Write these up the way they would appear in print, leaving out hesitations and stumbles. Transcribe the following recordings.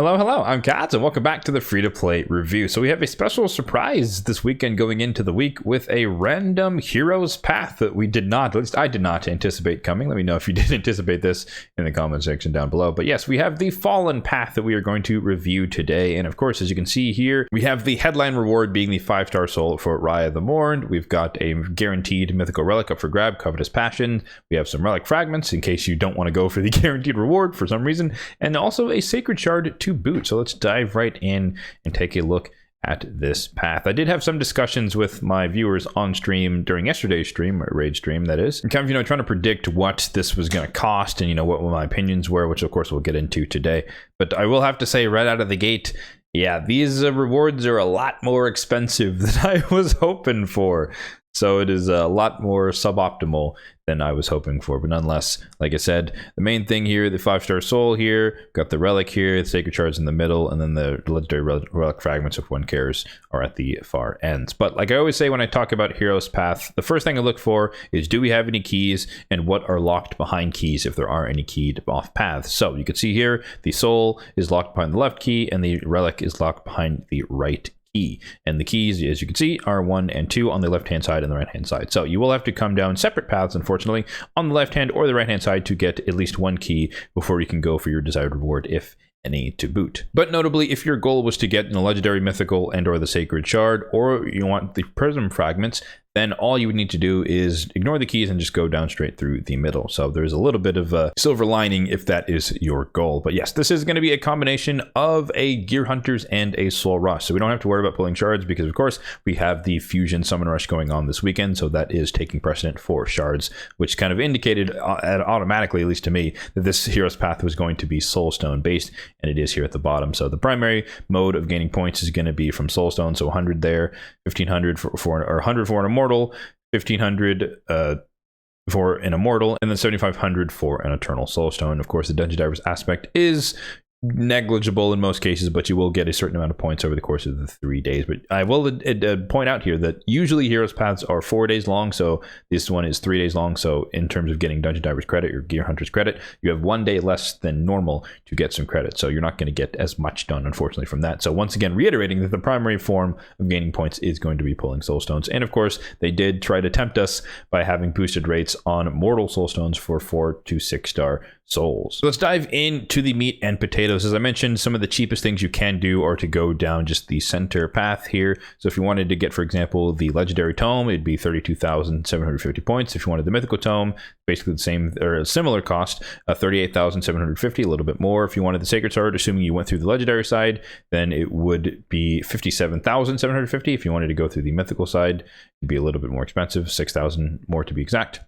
Hello, hello, I'm Kads, and welcome back to the free-to-play review. So we have a special surprise this weekend going into the week with a random hero's path that we did not, at least I did not anticipate coming. Let me know if you did anticipate this in the comment section down below. But yes, we have the Fallen path that we are going to review today. And of course, as you can see here, we have the headline reward being the 5-star soul for Raya the Mourned. We've got a guaranteed mythical relic up for grab, Covetous Passion. We have some relic fragments in case you don't want to go for the guaranteed reward for some reason. And also a sacred shard to boot. So let's dive right in and take a look at this path. I did have some discussions with my viewers on stream during yesterday's stream, or raid stream that is, and kind of, trying to predict what this was going to cost and, what my opinions were, which of course we'll get into today. But I will have to say right out of the gate, yeah, these rewards are a lot more expensive than I was hoping for. So it is a lot more suboptimal than I was hoping for. But nonetheless, like I said, the main thing here, the 5-star soul here, got the relic here, the sacred shards in the middle, and then the legendary relic fragments, if one cares, are at the far ends. But like I always say when I talk about Hero's Path, the first thing I look for is, do we have any keys, and what are locked behind keys if there are any keyed off paths? So you can see here, the soul is locked behind the left key, and the relic is locked behind the right key. And the keys, as you can see, are 1 and 2 on the left hand side and the right hand side. So you will have to come down separate paths, unfortunately, on the left hand or the right hand side to get at least one key before you can go for your desired reward, if any, to boot. But notably, if your goal was to get the legendary, mythical, and or the sacred shard, or you want the prism fragments, then all you would need to do is ignore the keys and just go down straight through the middle. So there's a little bit of a silver lining if that is your goal. But yes, this is going to be a combination of a Gear Hunters and a Soul Rush. So we don't have to worry about pulling shards because, of course, we have the Fusion Summon Rush going on this weekend. So that is taking precedent for shards, which kind of indicated automatically, at least to me, that this Hero's Path was going to be Soulstone based, and it is here at the bottom. So the primary mode of gaining points is going to be from Soulstone. So 100 there, 1500 for or 100 for an Immortal, 1500 for an Immortal, and then 7500 for an Eternal Soulstone. Of course, the Dungeon Divers aspect is negligible in most cases, but you will get a certain amount of points over the course of the 3 days. But I will point out here that usually Heroes Paths are 4 days long, so this one is 3 days long. So in terms of getting Dungeon Divers credit or Gear Hunters credit, you have 1 day less than normal to get some credit. So you're not going to get as much done, unfortunately, from that. So once again, reiterating that the primary form of gaining points is going to be pulling Soulstones. And of course, they did try to tempt us by having boosted rates on Mortal Soulstones for 4 to 6-star souls. So let's dive into the meat and potatoes. As I mentioned, some of the cheapest things you can do are to go down just the center path here. So if you wanted to get, for example, the legendary tome, it'd be 32,750 points. If you wanted the mythical tome, basically the same or a similar cost, 38,750, a little bit more. If you wanted the sacred sword, assuming you went through the legendary side, then it would be 57,750. If you wanted to go through the mythical side, it'd be a little bit more expensive, 6,000 more to be exact.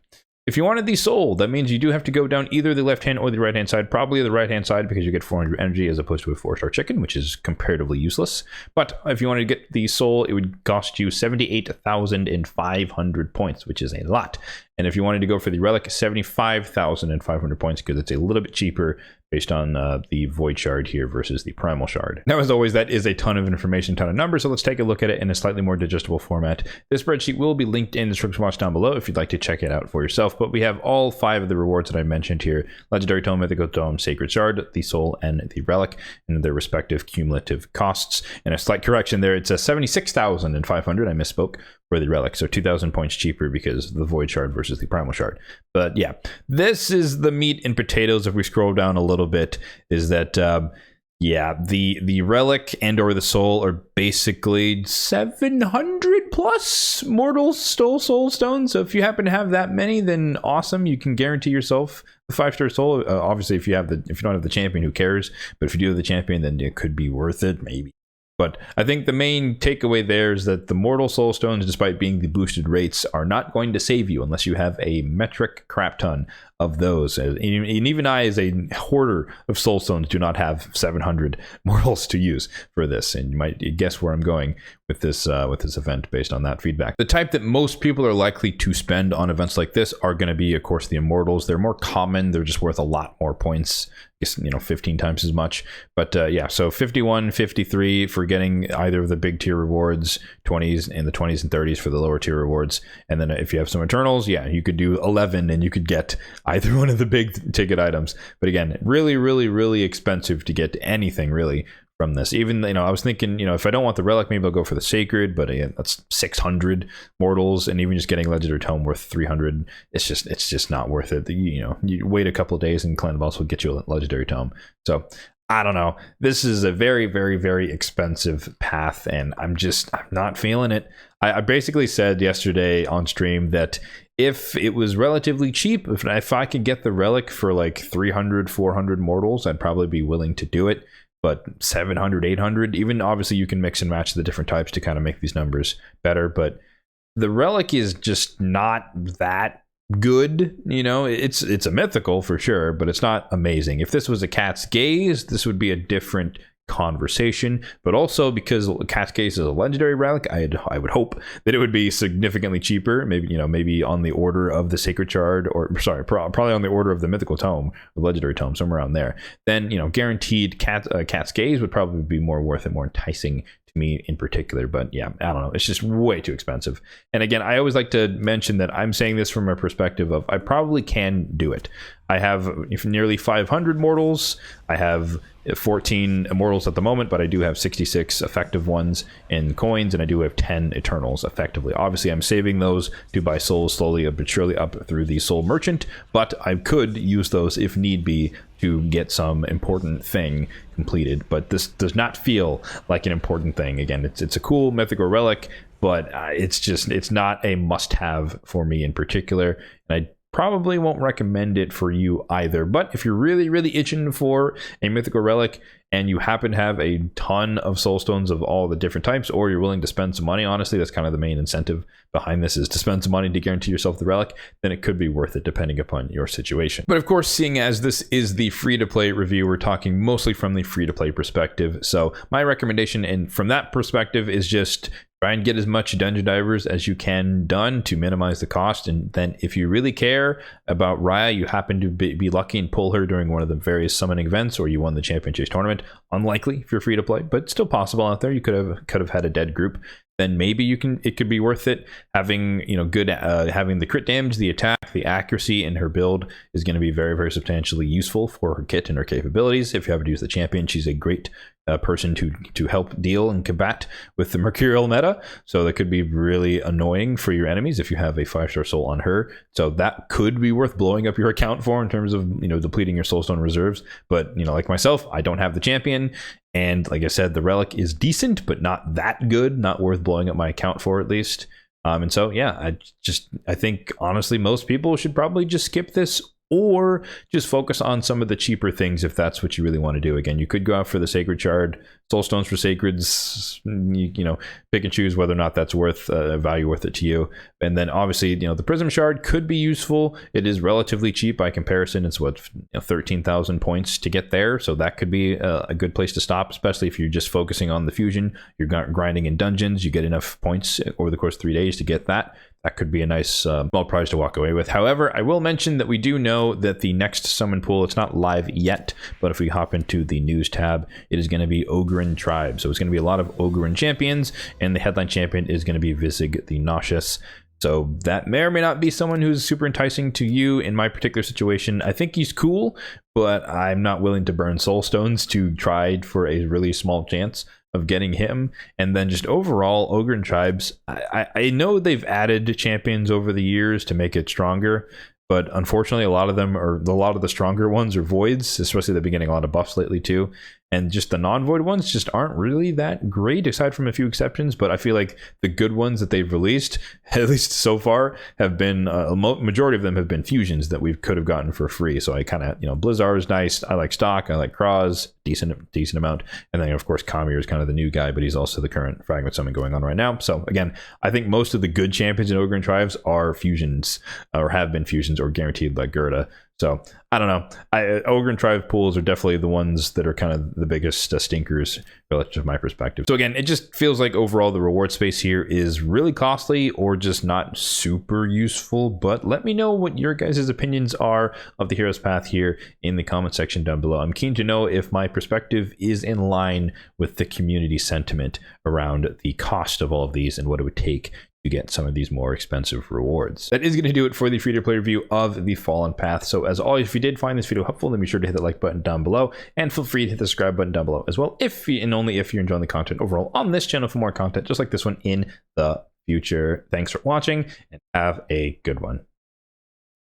If you wanted the soul, that means you do have to go down either the left hand or the right hand side, probably the right hand side because you get 400 energy as opposed to a 4-star chicken, which is comparatively useless. But if you wanted to get the soul, it would cost you 78,500 points, which is a lot. And if you wanted to go for the relic, 75,500 points because it's a little bit cheaper based on the Void Shard here versus the Primal Shard. Now, as always, that is a ton of information, ton of numbers, so let's take a look at it in a slightly more digestible format. This spreadsheet will be linked in the description box down below if you'd like to check it out for yourself, but we have all 5 of the rewards that I mentioned here: Legendary Tome, Mythical Tome, Sacred Shard, the Soul, and the Relic, and their respective cumulative costs. And a slight correction there, it's a 76,500, I misspoke, for the relic, so 2,000 points cheaper because the Void Shard versus the Primal Shard. But yeah, this is the meat and potatoes. If we scroll down a little bit, is that yeah, the relic and or the soul are basically 700 plus mortal soul stones. So if you happen to have that many, then awesome, you can guarantee yourself the 5-star soul. Obviously, if you don't have the champion, who cares? But if you do have the champion, then it could be worth it, maybe. But I think the main takeaway there is that the Mortal Soul Stones, despite being the boosted rates, are not going to save you unless you have a metric crap ton of those. And even I, as a hoarder of Soul Stones, do not have 700 Mortals to use for this. And you might guess where I'm going with this event based on that feedback. The type that most people are likely to spend on events like this are going to be, of course, the Immortals. They're more common. They're just worth a lot more points. 15 times as much. But yeah, so 51, 53 for getting either of the big tier rewards, 20s and the 20s and 30s for the lower tier rewards. And then if you have some Eternals, yeah, you could do 11 and you could get either one of the big ticket items. But again, really, really, really expensive to get anything really from this. Even, I was thinking, if I don't want the relic, maybe I'll go for the sacred, but again, that's 600 mortals, and even just getting legendary tome worth 300, it's just not worth it. You wait a couple of days and clan boss will get you a legendary tome. So I don't know. This is a very, very, very expensive path, and I'm not feeling it. I basically said yesterday on stream that if it was relatively cheap, if I could get the relic for like 300, 400 mortals, I'd probably be willing to do it. But 700, 800, even obviously you can mix and match the different types to kind of make these numbers better. But the relic is just not that good. It's a mythical for sure, but it's not amazing. If this was a Cat's Gaze, this would be a different conversation. But also because Cat's Gaze is a legendary relic, I would hope that it would be significantly cheaper. Maybe on the order of the Sacred Shard, or sorry, probably on the order of the Mythical Tome, the Legendary Tome, somewhere around there. Then guaranteed Cat's Gaze would probably be more worth it, more enticing to me in particular. But yeah, I don't know, it's just way too expensive. And again, I always like to mention that I'm saying this from a perspective of I probably can do it. I have nearly 500 mortals. I have 14 immortals at the moment, but I do have 66 effective ones in coins, and I do have 10 eternals effectively. Obviously, I'm saving those to buy souls slowly but surely up through the soul merchant, but I could use those if need be to get some important thing completed. But this does not feel like an important thing. Again, it's a cool mythical relic, but it's not a must-have for me in particular, and I probably won't recommend it for you either. But if you're really, really itching for a mythical relic and you happen to have a ton of soul stones of all the different types, or you're willing to spend some money, honestly, that's kind of the main incentive behind this, is to spend some money to guarantee yourself the relic, then it could be worth it depending upon your situation. But of course, seeing as this is the free-to-play review, we're talking mostly from the free-to-play perspective. So my recommendation, and from that perspective, is just try and get as much Dungeon Divers as you can done to minimize the cost. And then if you really care about Raya, you happen to be lucky and pull her during one of the various summoning events, or you won the Champion Chase tournament, unlikely if you're free to play, but still possible out there. You could have had a dead group. Then maybe it could be worth it. Having having the crit damage, the attack, the accuracy in her build is going to be very, very substantially useful for her kit and her capabilities. If you happen to use the champion, she's a great person to help deal and combat with the Mercurial meta. So that could be really annoying for your enemies if you have a 5-star soul on her. So that could be worth blowing up your account for in terms of depleting your soulstone reserves. But like myself, I don't have the champion. And like I said, the relic is decent, but not that good, not worth blowing up my account for at least. And so, yeah, I think honestly, most people should probably just skip this, or just focus on some of the cheaper things if that's what you really want to do. Again, you could go out for the Sacred Shard, Soulstones for Sacreds, pick and choose whether or not that's worth value worth it to you. And then obviously, the Prism Shard could be useful. It is relatively cheap by comparison. It's 13,000 points to get there. So that could be a good place to stop, especially if you're just focusing on the fusion. You're grinding in dungeons, you get enough points over the course of 3 days to get that. That could be a nice small prize to walk away with. However, I will mention that we do know that the next summon pool, it's not live yet, but if we hop into the news tab, it is going to be Ogryn Tribe. So it's going to be a lot of Ogryn champions, and the headline champion is going to be Visig the Nauseous. So that may or may not be someone who's super enticing to you. In my particular situation, I think he's cool, but I'm not willing to burn soul stones to try for a really small chance of getting him. And then just overall, Ogryn Tribes, I know they've added champions over the years to make it stronger, but unfortunately a lot of the stronger ones are voids, especially they've been getting a lot of buffs lately too. And just the non-void ones just aren't really that great, aside from a few exceptions. But I feel like the good ones that they've released, at least so far, have been a majority of them have been fusions that we could have gotten for free. So I kind of, Blizzard is nice. I like Stock. I like Kraz, decent amount. And then of course Kamir is kind of the new guy, but he's also the current fragment summon going on right now. So again, I think most of the good champions in Ogryn Tribes are fusions, or have been fusions, or guaranteed like Gerda. So I don't know. Ogryn Tribe pools are definitely the ones that are kind of the biggest stinkers relative to my perspective. So again, it just feels like overall the reward space here is really costly, or just not super useful. But let me know what your guys' opinions are of the Hero's Path here in the comment section down below. I'm keen to know if my perspective is in line with the community sentiment around the cost of all of these and what it would take you get some of these more expensive rewards. That is going to do it for the free-to-play review of the Fallen Path. So as always, if you did find this video helpful, then be sure to hit the like button down below, and feel free to hit the subscribe button down below as well, if and only if you're enjoying the content overall on this channel for more content just like this one in the future. Thanks for watching, and have a good one.